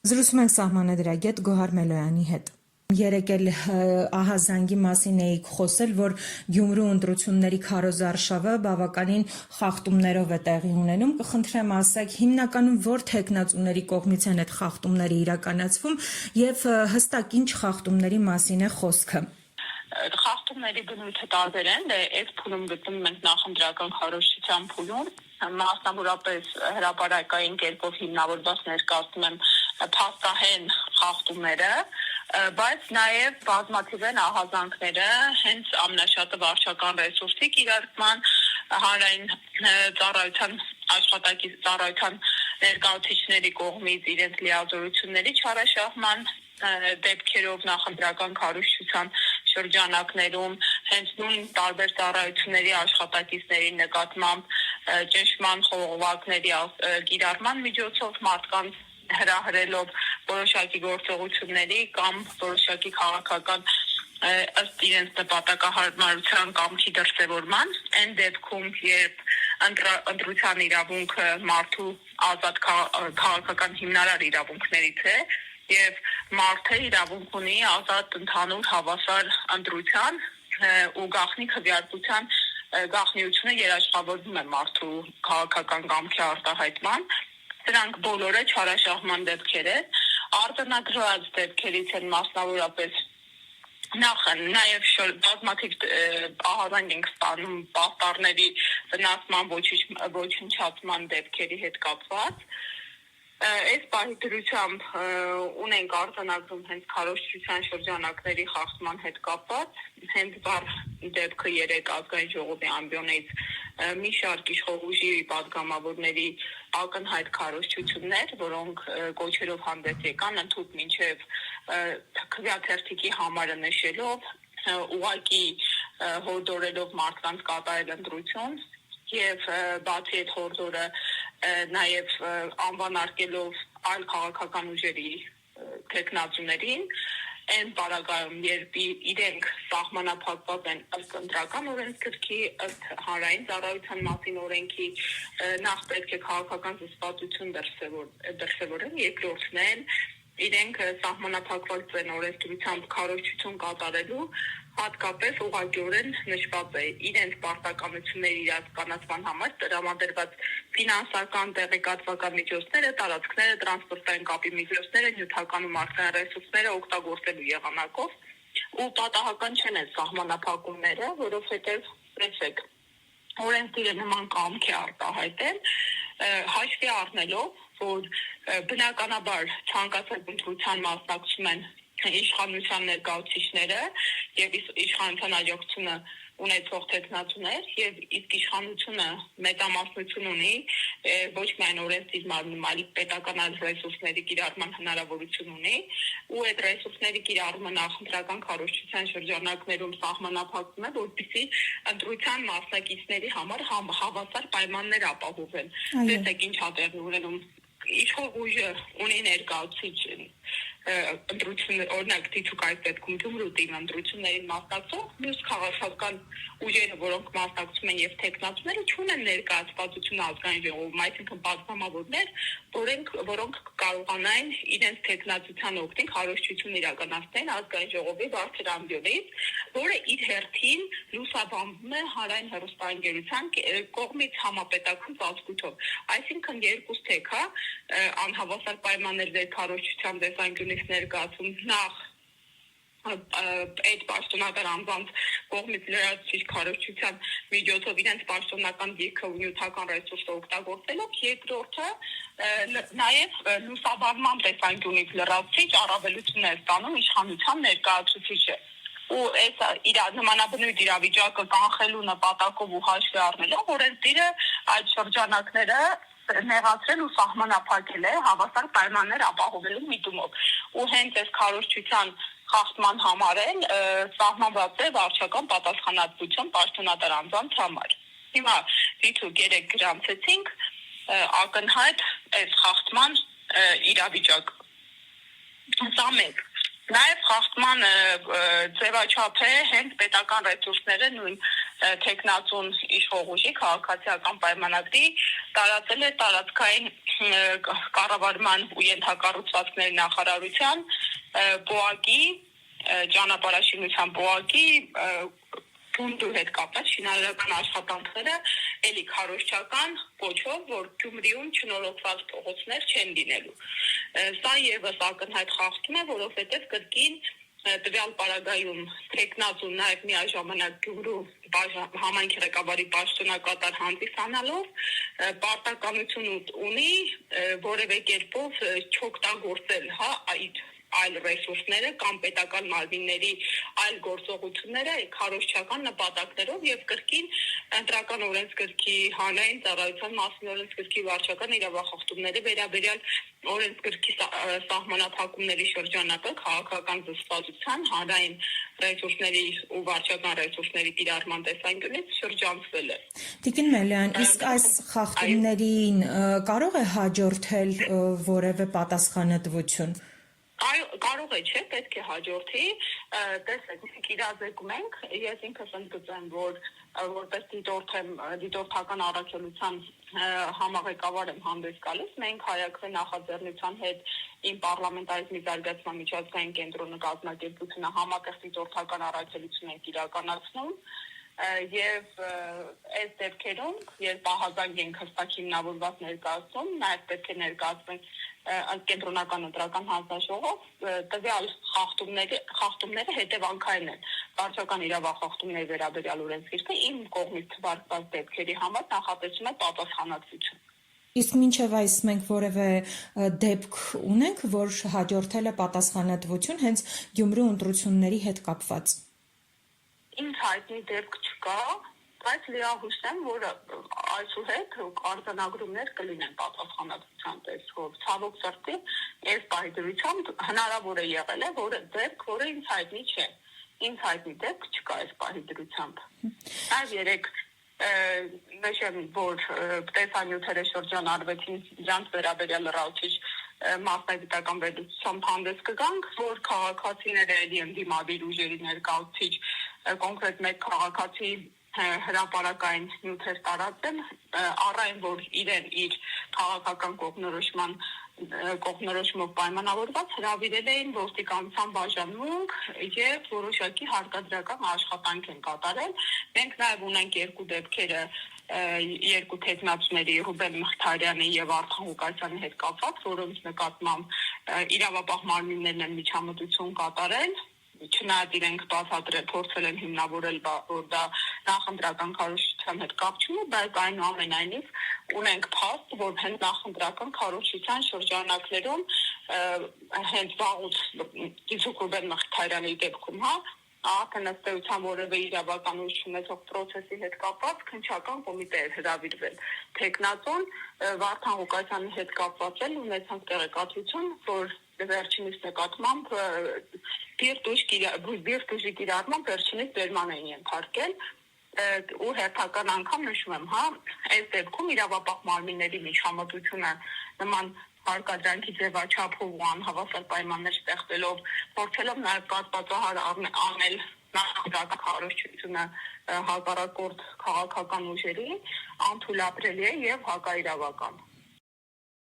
Զրուցում ենք սահմանադրագետ Գոհար Մելոյանի հետ։ Երեկ էլ ահազանգի մասին էիք խոսել, որ Գյումրու ընտրությունների քարոզարշավը բավականին խախտումներով է տեղի ունենում։ Կխնդրեմ ասեք, հիմնականում որ թեկնածուների կողմից են այդ խախտումները իրականացվում եւ հստակ ինչ խախտումների մասին է խոսքը։ Խախտումների բնույթը տարբեր են, այս փուլում գտնվում ենք նախընտրական քարոզչության փուլում, մասնավորապես հրապարակային կերպով հիմնավորված ներկայացնում եմ փաստահեն խախտումները, բայց նաև բազմաթիվ են ահազանգները հենց ամենաշատը վարչական ռեսուրսի կիրառման, հանրային ծառայության աշխատակից ծառայության ներկայացուցիչների կողմից իրենց լիազորությունների չարաշահման դեպքերով նախընտրական քարոզչության շրջանակներում հենց նույն տարբեր ծառայությունների աշխատակիցների նկատմամբ ճնշման խողովակների կիրառման միջոցով մարդկանց հրահրելով որոշակի գործողությունների կամ որոշակի քաղաքական ըստ իրենց նպատակահարմարության կամքի դրսևորման, այն դեպքում, երբ ընտրության իրավունքը մարդու ազատ քաղաքական հիմնարար իրավունքներից է, եւ մարդը իրավունք ունի ազատ ընդհանուր հավասար ընտրության ու գաղտնի քվեարկության գաղտնիությունը երաշխավորվում է մարդու քաղաքական կամքի արտահայտման, դրանք բոլորը չարաշահման դեպքեր են, արտոնագրված դեպքերից են մասնավորապես նաև բազմաթիվ ահազանգ ենք ստանում պաստառների վնասման ոչնչացման դեպքերի հետ կապված։ Այս պահի դրությամբ ունենք արձանագրում հենց քարոզչության շրջանակների խախտման հետ կապված, հենց բառ դեպքը երեք ազգային ժողովի ամբիոնից մի շարք իշխող ուժի падգամավորների ակնհայտ քարոզչություններ, որոնք կոչերով հանդես եկան ընդհուպ մինչև քվեաթերթիկի համարը նշելով, ուղղակի հորդորելով մարդկանց կատարել ընտրություն եւ բացի այդ հորդորը նաև անվանարկելով այլ քաղաքական ուժերի թեկնածուներին, այն պարագայում, երբ իրենք սահմանափակված են ըստ ընտրական օրենսգրքի, ըստ հանրային ծառայության մասին օրենքի, նախ պետք է քաղաքական զսպվածություն դրսևորեն, երկրորդն են իրենք սահմանափակված են օրենսդրությամբ քարոզչություն կատարելու, հատկապես ուղղակիորեն նշված է իրենց պարտականությունների իրականացման համար տրամադրված ֆինանսական տեղեկատվական միջոցները, տարածքները, տրանսպորտային կապի միջոցները, նյութական ու մարդկային ռեսուրսները օգտագործելու եղանակով ու պատահական չեն այս սահմանափակումները, որովհետև տեսեք, օրենսդիրը նման կամք է արտահայտել, հաշվի առնելով, որ բնականաբար ցանկացած ընտրության մասնակցում են իշխանության ներկայացուցիչները եւ իշխանության աջակցությունը ունեցող թեկնածուներ եւ իսկ իշխանությունը մեծամասնություն ունի ոչ միայն օրենսդիր մարմնում, այլ պետական այլ ռեսուրսների կիրառման հնարավորություն ունի ու այդ ռեսուրսների կիրառումը նախընտրական քարոզչության շրջանակներում սահմանափակվում է, որպեսզի ընտրության մասնակիցների համար հավասար պայմաններ ապահովեն։ Տեսեք ինչ ա տեղի ունենում, իշխող ուժը ունի ներկայացուցիչ ընտրություններ, օրինակ դիցուկ այս դեպքում Գյումրու թիմի ընտրություններին մասնակցող մյուս քաղաքական ուժերը, որոնք մասնակցում են եւ թեկնածուները, չունեն ներկայացվածություն ազգային ժողովում, այսինքն պատգամավորներ, որոնք կարողանային իրենց թեկնածության օգտին քարոզչություն իրականացնեն ազգային ժողովի բարձր ամբիոնից, որը իր հերթին լուսաբանվում է հանրային հեռուստաընկերության կողմից համապետական ծածկույթով, այսինքն երկուս թեք, անհավասար պայմաններ դեր քարոզչության տեսանկյունից ներկայացում նախ այդ պաշտոնատար անձանց կողմից լրացուցիչ քարոզչության միջոցով իրենց պաշտոնական դիրքը ու նյութական ռեսուրսը օգտագործելով, երկրորդը նաև լուսաբանման տեսանկյունից լրացուցիչ առավելություն է ստանում իշխանության ներկայացուցիչը ու այս նմանաբնույթ իրավիճակը կանխելու նպատակով ու հաշվի առնելով օրենսդիրը այդ շրջանակները նեղացրել ու սահմանափակել է հավասար պայմաններ ապահովելու միտումով ու հենց այս քարոզչության խախտման համար են սահմանված է վարչական պատասխանատվություն պաշտոնատար անձանց համար։ Հիմա դիթուք երեք գրանցեցինք ակնհայտ այս խախտման իրավիճակ։ Սա մեկ։ Նաև խախտման ձևաչափ է հենց պետական ռեսուրսները նույն թեկնածուն իշխող ուժի քաղաքացիական պայմանագրի տարածել է տարածքային կառավարման ու ենթակառուցվածքների նախարարության ՊՕԱԿ-ի ճանապարհաշինության ՊՕԱԿ-ի բունդու հետ կապված շինարարական աշխատանքները էլի քարոզչական կոչով, որ Գյումրիում չնորոգված փողոցներ չեն լինելու։ Սա եւս ակնհայտ խախտում է, որովհետեւ կրկին տվյալ պարագայում թեկնածուն նաև միաժամանակ Գյումրու համայնքի ղեկավարի պաշտոնակատար հանդիսանալով պարտականություն ունի որևէ կերպով չօգտագործել այլ ռեսուրսները կամ պետական մարմինների այլ գործողությունները քարոզչական նպատակներով եւ կրկին ընտրական օրենսգրքի հանրային ծառայության մասին օրենսգրքի վարչական իրավախախտումների վերաբերյալ օրենսգրքի սահմանափակումների շրջանակը քաղաքական զսպվածության հանրային ռեսուրսների ու վարչական ռեսուրսների կիրառման տեսանկյունից շրջանցվել է։ Տիկին Մելյան, իսկ այս խախտումներին կարող է հաջորդել որևէ պատասխանատվություն։ Կարող է, չէ, պետք է հաջորդի, տեսեք, մենք իրազեկում ենք, ես ինքս ընդգծեմ, որ որպես դիտորդական առաքելության համաղեկավար եմ հանդես գալիս, մենք հայաքվե նախաձեռնության հետ իմ պարլամենտարիզմի զարգացման միջազգային կենտրոնը կազմակերպությունը համատեղ դիտորդական առաքելություն ենք իրականացնում եւ այս դեպքերում, երբ ահազանգ ենք հստակ հիմնավորված ներկայացում, նաեւ պետք է ներկայացվենք կենտրոնական ընտրական հանձնաժողով տվյալ խախտումները հետևանքային են վարչական իրավախախտումների վերաբերյալ օրենսգիրքը իմ կողմից թվարկված դեպքերի համար նախատեսում է պատասխանատվություն։ Իսկ մինչև այս մենք որևէ դեպք ունենք, որ հաջորդել է պատասխանատվություն հենց Գյումրու ընտրությունների հետ կապված։ Ինձ հայտնի դեպք չկա, բայց լիահույս եմ, որ այսուհետ արձանագրումներ կլինեն պատասխանատվության տեսքով։ Ցավոք սրտի, այս պահի հնարավոր է եղել է, որ դեպք, որը ինձ հայտնի չէ։ Ինձ հայտնի դեպք չկա այս պահի դրությամբ։ Այլ երեք նշեմ, որ տեսանյութերը շրջանառվեցին դրանց վերաբերյալ լրացուցիչ մասնագիտական վերլուծությամբ հանդես կգանք, որ քաղաքացիները էլի ընդդիմադիր ուժերի ներկայացուցիչ կոնկրետ մեկ քաղաքացի հրապարակային նյութեր տարածել, առայն որ իրեն իր քաղաքական կողմնորոշմով պայմանավորված հրավիրել էին ոստիկանության բաժանմունք եւ որոշակի հարկադրական աշխատանք են կատարել։ Մենք նաեւ ունենք երկու դեպքերը երկու տեխնացուների Ռուբեն Մխիթարյանի եւ Արթուր Ղուկասյանի հետ կապված, որոնց նկատմամբ իրավապահ մարմիններն են միջամտություն կատարել, չնայած իրենք բացատրել փորձել են հիմնավորել, որ դա նախընտրական քարոզչության հետ կապ չունի, բայց այնուամենայնիվ ունենք փաստ, որ հենց նախընտրական քարոզչության շրջանակներում հենց վաղուց Ռուբեն Մխիթարյանի դեպքում, արդեն ըստ էության որևէ իրավական ուժ ունեցող process-ի հետ կապված քննչական կոմիտե էր հրավիրվել տեխնատոն Վարդան Ղուկասյանի հետ կապված էլ ունեցանք տեղեկատվություն, որ վերջինիս նկատմամբ բիրտուժի կիրառմամբ վերջինիս բերման էին ենթարկել ու հերթական անգամ նշում եմ, այս դեպքում իրավապահ մարմինների միջամտությունը նման հարկադրանքի ձևաչափով ու անհավասար պայմաններ ստեղծելով, փորձելով նաև կասկածահար անել նախընտրական քարոզչությունը հակառակորդ քաղաքական ուժերի, անթույլատրելի է եւ հակաիրավական։